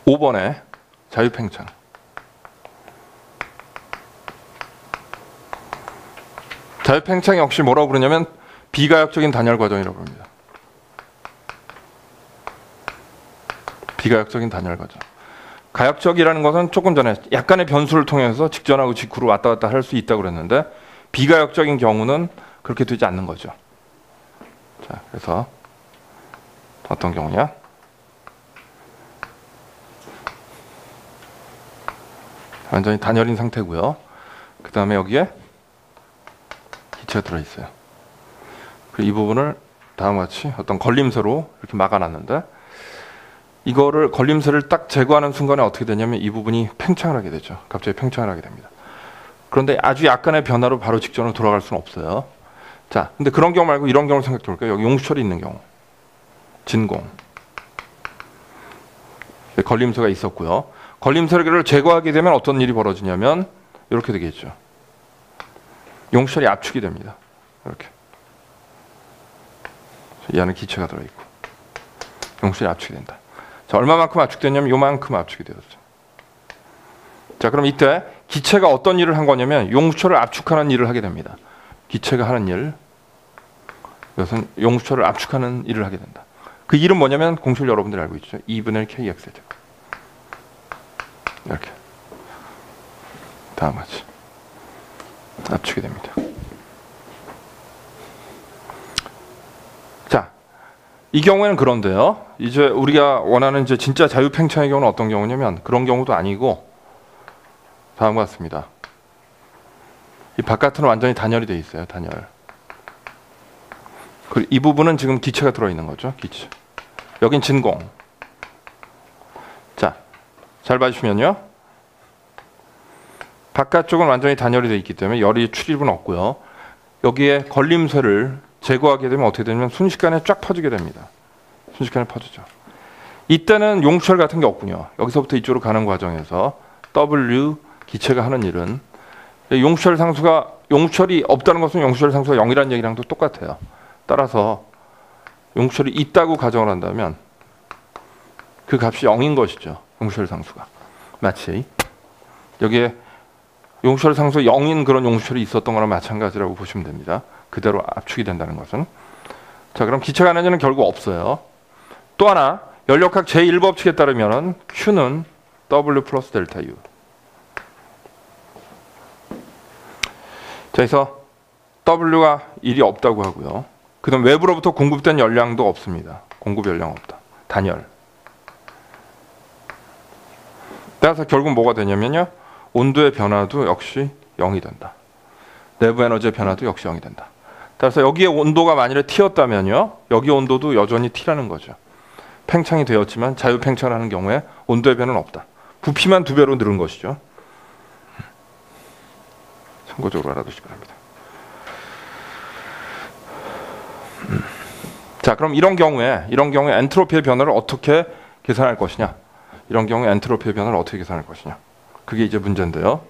5번에 자유팽창. 자유팽창 역시 뭐라고 부르냐면 비가역적인 단열 과정이라고 부릅니다. 비가역적인 단열 과정. 가역적이라는 것은 조금 전에 약간의 변수를 통해서 직전하고 직후로 왔다 갔다 할 수 있다고 그랬는데 비가역적인 경우는 그렇게 되지 않는 거죠. 자, 그래서 어떤 경우냐? 완전히 단열인 상태고요. 그 다음에 여기에 기체가 들어있어요. 이 부분을 다음과 같이 어떤 걸림쇠로 이렇게 막아놨는데 이거를 걸림쇠를 딱 제거하는 순간에 어떻게 되냐면 이 부분이 팽창을 하게 되죠. 갑자기 팽창을 하게 됩니다. 그런데 아주 약간의 변화로 바로 직전으로 돌아갈 수는 없어요. 자, 근데 그런 경우 말고 이런 경우를 생각해 볼까요? 여기 용수철이 있는 경우. 진공. 걸림쇠가 있었고요. 걸림쇠를 제거하게 되면 어떤 일이 벌어지냐면 이렇게 되겠죠. 용수철이 압축이 됩니다. 이렇게. 이 안에 기체가 들어있고 용수철이 압축이 된다. 자, 얼마만큼 압축됐냐면 요만큼 압축이 되었죠. 자, 그럼 이때 기체가 어떤 일을 한 거냐면 용수철을 압축하는 일을 하게 됩니다. 기체가 하는 일, 이것은 용수철을 압축하는 일을 하게 된다. 그 일은 뭐냐면 공식을 여러분들이 알고 있죠. 2분의 kx죠. 이렇게 다음과 같이 압축이 됩니다. 자, 이 경우에는 그런데요. 이제 우리가 원하는 이제 진짜 자유팽창의 경우는 어떤 경우냐면 그런 경우도 아니고 다음과 같습니다. 이 바깥은 완전히 단열이 되어 있어요. 단열. 그리고 이 부분은 지금 기체가 들어있는 거죠. 기체. 여긴 진공. 자, 잘 봐주시면요. 바깥쪽은 완전히 단열이 되어 있기 때문에 열이 출입은 없고요. 여기에 걸림쇠를 제거하게 되면 어떻게 되냐면 순식간에 쫙 퍼지게 됩니다. 순식간에 퍼지죠. 이때는 용수철 같은 게 없군요. 여기서부터 이쪽으로 가는 과정에서 W 기체가 하는 일은 용수철 상수가 용수철이 없다는 것은 용수철 상수가 0이라는 얘기랑도 똑같아요. 따라서 용수철이 있다고 가정을 한다면 그 값이 0인 것이죠. 용수철 상수가. 마치 여기에 용수철 상수 0인 그런 용수철이 있었던 거랑 마찬가지라고 보시면 됩니다. 그대로 압축이 된다는 것은. 자, 그럼 기체가 하는 일은 결국 없어요. 또 하나 연력학 제1법칙에 따르면 Q는 W 플러스 델타 U. 자, 그래서 W가 1이 없다고 하고요. 그 다음 외부로부터 공급된 열량도 없습니다. 공급 열량 없다. 단열. 따라서 결국 뭐가 되냐면요. 온도의 변화도 역시 0이 된다. 내부 에너지의 변화도 역시 0이 된다. 따라서 여기에 온도가 만일에 T였다면요. 여기 온도도 여전히 T라는 거죠. 팽창이 되었지만 자유팽창을 하는 경우에 온도의 변화는 없다. 부피만 2배로 늘은 것이죠. 참고적으로 알아두시기 바랍니다. 자, 그럼 이런 경우에 엔트로피의 변화를 어떻게 계산할 것이냐? 이런 경우에 엔트로피의 변화를 어떻게 계산할 것이냐? 그게 이제 문제인데요.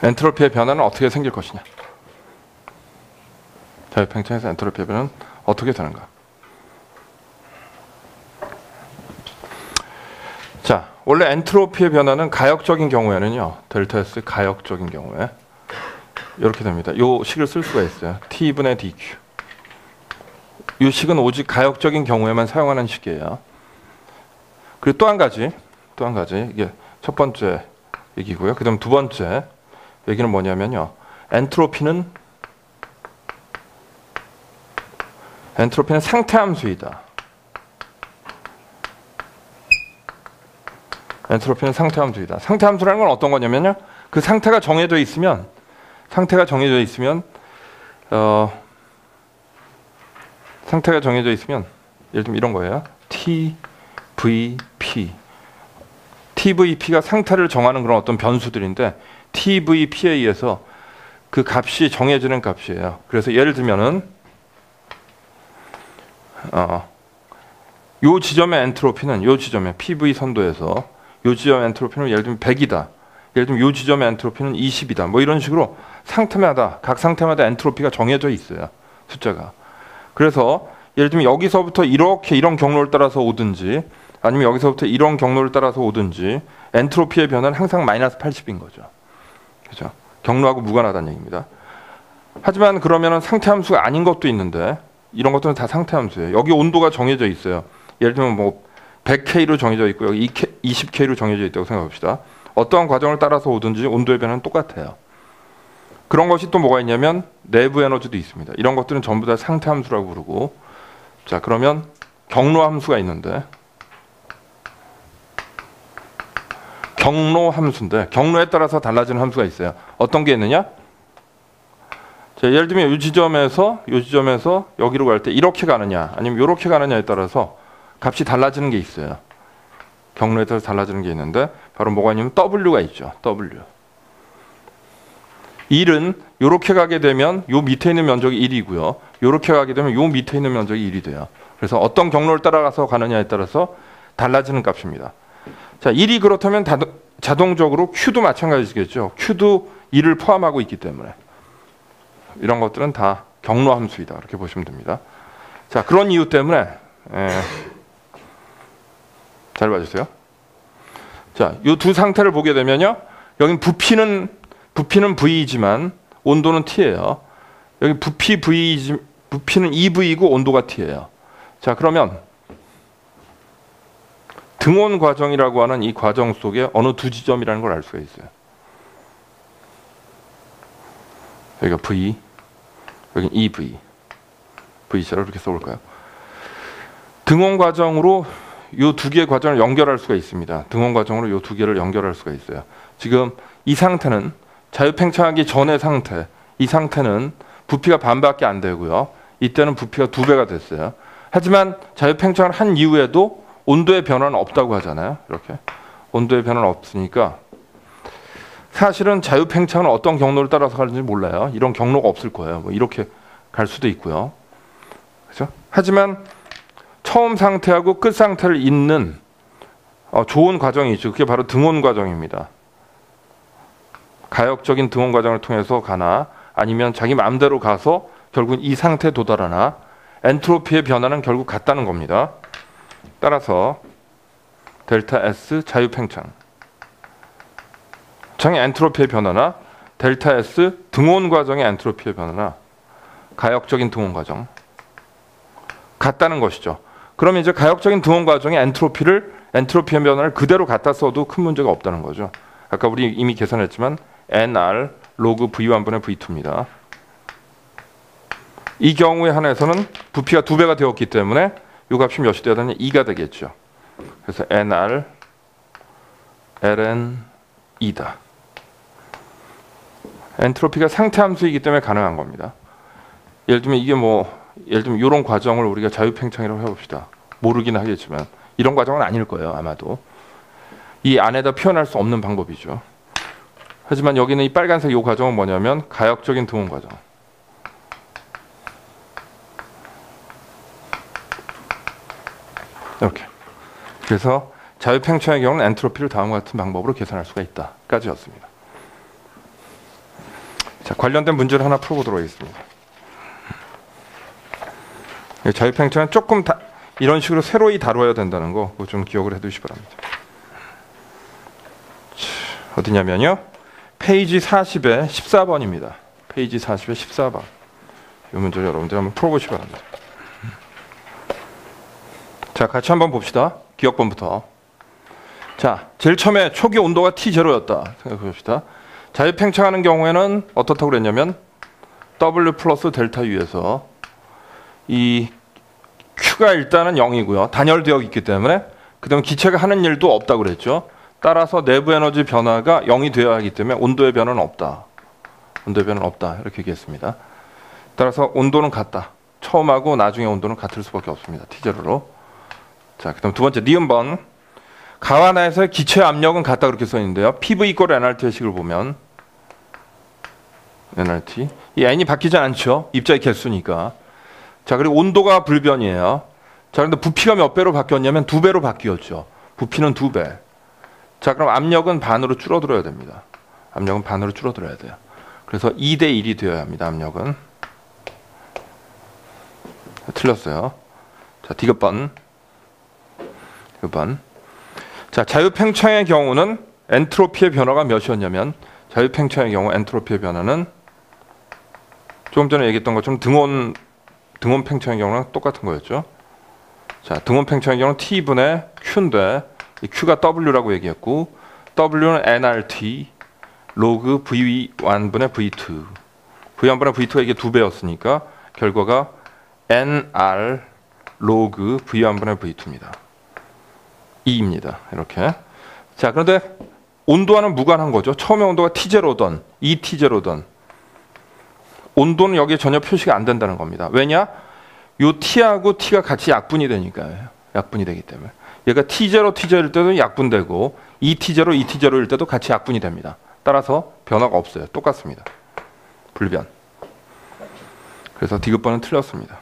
엔트로피의 변화는 어떻게 생길 것이냐? 자유팽창에서 엔트로피의 변화는 어떻게 되는가? 자, 원래 엔트로피의 변화는 가역적인 경우에는요. 델타 S 가역적인 경우에 이렇게 됩니다. 이 식을 쓸 수가 있어요. T분의 dQ. 이 식은 오직 가역적인 경우에만 사용하는 식이에요. 그리고 또 한 가지 이게 첫 번째 얘기고요. 그 다음 두 번째 얘기는 뭐냐면요. 엔트로피는 상태함수이다. 엔트로피는 상태함수이다. 상태함수라는 건 어떤 거냐면요. 그 상태가 정해져 있으면 예를 들면 이런 거예요. TVP. TVP가 상태를 정하는 그런 어떤 변수들인데 TVP에 의해서 그 값이 정해지는 값이에요. 그래서 예를 들면은 요 지점의 엔트로피는 요 지점에 PV 선도에서 요 지점 엔트로피는 예를 들면 100이다. 예를 들면 요 지점의 엔트로피는 20이다. 뭐 이런 식으로 상태마다 각 상태마다 엔트로피가 정해져 있어요. 숫자가. 그래서 예를 들면 여기서부터 이렇게 이런 경로를 따라서 오든지 아니면 여기서부터 이런 경로를 따라서 오든지 엔트로피의 변화는 항상 마이너스 80인 거죠. 그죠? 경로하고 무관하다는 얘기입니다. 하지만 그러면은 상태 함수가 아닌 것도 있는데 이런 것들은 다 상태 함수예요. 여기 온도가 정해져 있어요. 예를 들면 뭐 100K로 정해져 있고 여기 20K로 정해져 있다고 생각합시다. 어떠한 과정을 따라서 오든지 온도의 변화는 똑같아요. 그런 것이 또 뭐가 있냐면 내부 에너지도 있습니다. 이런 것들은 전부 다 상태 함수라고 부르고, 자 그러면 경로 함수가 있는데 경로 함수인데 경로에 따라서 달라지는 함수가 있어요. 어떤 게 있느냐? 자, 예를 들면 이 지점에서 여기로 갈 때 이렇게 가느냐 아니면 이렇게 가느냐에 따라서 값이 달라지는 게 있어요. 경로에 따라서 달라지는 게 있는데 바로 뭐가 있냐면 W가 있죠. W. 1은 이렇게 가게 되면 요 밑에 있는 면적이 1이고요. 이렇게 가게 되면 요 밑에 있는 면적이 1이 돼요. 그래서 어떤 경로를 따라가서 가느냐에 따라서 달라지는 값입니다. 자, 1이 그렇다면 자동적으로 Q도 마찬가지겠죠. Q도 1을 포함하고 있기 때문에 이런 것들은 다 경로 함수이다. 이렇게 보시면 됩니다. 자, 그런 이유 때문에 잘 봐주세요. 자, 이 두 상태를 보게 되면요. 여긴 부피는 V이지만 온도는 T예요. 여기 부피는 EV이고 온도가 T예요. 자, 그러면 등온 과정이라고 하는 이 과정 속에 어느 두 지점이라는 걸 알 수가 있어요. 여기가 V, 여기 EV. V자로 이렇게 써볼까요? 등온 과정으로 이 두 개의 과정을 연결할 수가 있습니다. 등온 과정으로 이 두 개를 연결할 수가 있어요. 지금 이 상태는 자유팽창하기 전의 상태, 이 상태는 부피가 반밖에 안 되고요. 이때는 부피가 2배가 됐어요. 하지만 자유팽창을 한 이후에도 온도의 변화는 없다고 하잖아요. 이렇게 온도의 변화는 없으니까 사실은 자유팽창은 어떤 경로를 따라서 가는지 몰라요. 이런 경로가 없을 거예요. 뭐 이렇게 갈 수도 있고요. 그렇죠? 하지만 처음 상태하고 끝 상태를 잇는 좋은 과정이 있죠. 그게 바로 등온 과정입니다. 가역적인 등온 과정을 통해서 가나 아니면 자기 마음대로 가서 결국 이 상태에 도달하나 엔트로피의 변화는 결국 같다는 겁니다. 따라서 델타 S 자유팽창 장의 엔트로피의 변화나 델타 S 등온 과정의 엔트로피의 변화나 가역적인 등온 과정 같다는 것이죠. 그러면 이제 가역적인 등온 과정의 엔트로피의 변화를 그대로 갖다 써도 큰 문제가 없다는 거죠. 아까 우리 이미 계산했지만 NR 로그 V1분의 V2입니다. 이 경우에 한해서는 부피가 2배가 되었기 때문에 이 값이 몇이 되어야 되냐? 2가 되겠죠. 그래서 NR ln 2다. 엔트로피가 상태 함수이기 때문에 가능한 겁니다. 예를 들면 이게 예를 들면 이런 과정을 우리가 자유팽창이라고 해봅시다. 모르긴 하겠지만 이런 과정은 아닐 거예요. 아마도 이 안에다 표현할 수 없는 방법이죠. 하지만 여기는 이 빨간색 이 과정은 뭐냐면 가역적인 등온 과정. 이렇게. 그래서 자유팽창의 경우는 엔트로피를 다음과 같은 방법으로 계산할 수가 있다. 까지였습니다. 자, 관련된 문제를 하나 풀어보도록 하겠습니다. 자유팽창은 조금 이런 식으로 새로이 다뤄야 된다는 거 좀 기억을 해두시기 바랍니다. 어디냐면요. 페이지 40의 14번입니다. 페이지 40의 14번. 이 문제를 여러분들 한번 풀어보시기 바랍니다. 자, 같이 한번 봅시다. 기억본부터. 자, 제일 처음에 초기 온도가 T0였다. 생각해 봅시다. 자유팽창하는 경우에는 어떻다고 그랬냐면 W 플러스 델타 U에서 이 Q가 일단은 0이고요. 단열되어 있기 때문에 그 다음에 기체가 하는 일도 없다고 그랬죠. 따라서 내부 에너지 변화가 0이 되어야 하기 때문에 온도의 변화는 없다. 온도의 변화는 없다. 이렇게 얘기했습니다. 따라서 온도는 같다. 처음하고 나중에 온도는 같을 수밖에 없습니다. T0로. 자, 그 다음 두 번째 니은번. 가와나에서의 기체 압력은 같다 그렇게 써있는데요. PV 이퀄 NRT의 식을 보면 NRT. 이 N이 바뀌지 않죠. 입자의 개수니까. 자, 그리고 온도가 불변이에요. 자, 그런데 부피가 몇 배로 바뀌었냐면 2배로 바뀌었죠. 부피는 2배. 자, 그럼 압력은 반으로 줄어들어야 됩니다. 압력은 반으로 줄어들어야 돼요. 그래서 2대 1이 되어야 합니다. 압력은. 틀렸어요. 자, 디귿번. 자, 자유팽창의 경우는 엔트로피의 변화가 몇이었냐면, 자유팽창의 경우 엔트로피의 변화는 조금 전에 얘기했던 것처럼 등온 팽창의 경우랑 똑같은 거였죠. 자, 등온 팽창의 경우는 T분의 Q인데, 이 Q가 W라고 얘기했고, W는 nRT 로그 V1분의 V2. V1분의 V2가 이게 2배였으니까 결과가 nR 로그 V1분의 V2입니다. 2입니다. 이렇게. 자, 그런데 온도와는 무관한 거죠. 처음에 온도가 T0던, T0던. 온도는 여기에 전혀 표시가 안 된다는 겁니다. 왜냐? 요 T하고 T가 같이 약분이 되니까요. 약분이 되기 때문에. 얘가 T0일 때도 약분되고 T0일 때도 같이 약분이 됩니다. 따라서 변화가 없어요. 똑같습니다. 불변. 그래서 디귿번은 틀렸습니다.